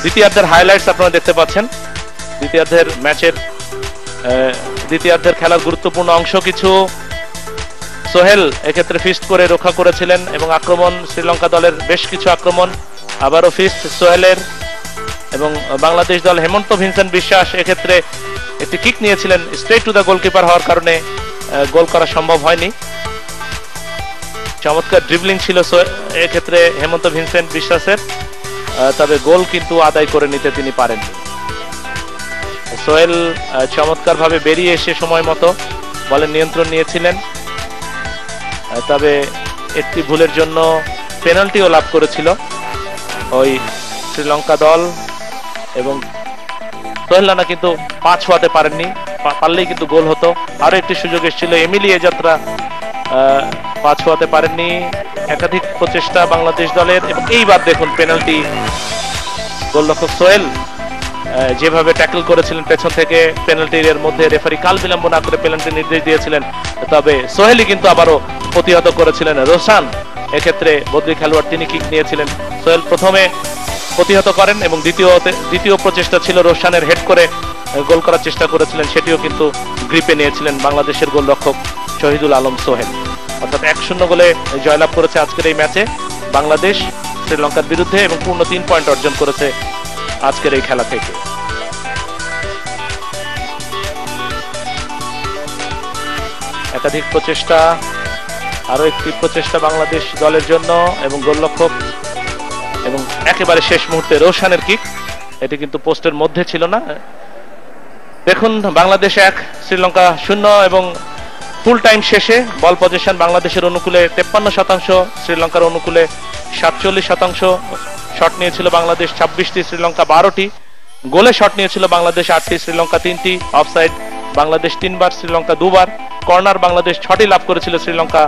দ্বিতীয়ার্ধের হাইলাইটস আপনারা দেখতে পাচ্ছেন। দ্বিতীয়ার্ধের ম্যাচের দ্বিতীয়ার্ধের খেলার গুরুত্বপূর্ণ অংশ কিছু সোহেল এক্ষেত্রে ফিস্ট করে রক্ষা করেছিলেন এবং আক্রমণ শ্রীলঙ্কা দলের বেশ কিছু আক্রমণ আবারও ফিস্ট সোহেলের এবং বাংলাদেশ দল হেমন্ত ভিনসেন্ট বিশ্বাস এক্ষেত্রে একটি কিক নিয়েছিলেন, স্ট্রেট টু দ্য গোলকিপার হওয়ার কারণে গোল করা সম্ভব হয়নি। চমৎকার ড্রিবলিং ছিল এক্ষেত্রে হেমন্ত ভিনসেন্ট বিশ্বাসের, তবে গোল কিন্তু আদায় করে নিতে তিনি পারেননি। সোহেল চমৎকার ভাবে বেরিয়ে এসে সময় মতো বলের নিয়ন্ত্রণ নিয়েছিলেন, তবে একটি ভুলের জন্য পেনাল্টিও লাভ করেছিল ওই শ্রীলঙ্কা দল এবং সোহেল রানা কিন্তু পা ছোঁয়াতে পারেননি, পারলেই কিন্তু গোল হতো। আরো একটি সুযোগ এসেছিল এমিলি এ যাত্রা, পা ছোঁয়াতে পারেননি। একাধিক প্রচেষ্টা বাংলাদেশ দলের এবং এইবার দেখুন পেনাল্টি, গোলরক্ষক সোহেল যেভাবে ট্যাকল করেছিলেন পেছন থেকে পেনাল্টির এর মধ্যে রেফারি কাল বিলম্ব না করে পেনাল্টি নির্দেশ দিয়েছিলেন, তবে সোহেলই কিন্তু আবারও প্রতিহত করেছিলেন। রোশান এক্ষেত্রে বদলি খেলোয়াড়, তিনি কিক নিয়েছিলেন। সোহেল প্রথমে প্রতিহত করেন এবং দ্বিতীয় প্রচেষ্টা ছিল রোশানের, হেড করে গোল করার চেষ্টা করেছিলেন, সেটিও কিন্তু গ্রিপে নিয়েছিলেন বাংলাদেশের গোলরক্ষক শহীদুল আলম সোহেল। অর্থাৎ 1-0 গোলে জয়লাভ করেছে আজকের এই ম্যাচে বাংলাদেশ শ্রীলঙ্কার বিরুদ্ধে এবং পূর্ণ 3 পয়েন্ট অর্জন করেছে আজকের এই খেলা থেকে। একাধিক প্রচেষ্টা, আরো একটি প্রচেষ্টা বাংলাদেশ দলের জন্য এবং গোলরক্ষক এবং একেবারে শেষ মুহূর্তে রোশানের কিক, এটি কিন্তু পোস্টের মধ্যে ছিল না। দেখুন বাংলাদেশ 1 শ্রীলঙ্কা 0 এবং ফুল টাইম শেষে বল পজিশন বাংলাদেশের অনুকূলে 53%, শ্রীলঙ্কার অনুকূলে 47%। শট নিয়েছিল বাংলাদেশ 26টি, শ্রীলঙ্কা 12টি। গোলে শট নিয়েছিল বাংলাদেশ 8টি, শ্রীলঙ্কা 3টি। অফসাইড বাংলাদেশ 3 বার, শ্রীলঙ্কা 2 বার। কর্নার বাংলাদেশ 6টি লাভ করেছিল, শ্রীলঙ্কা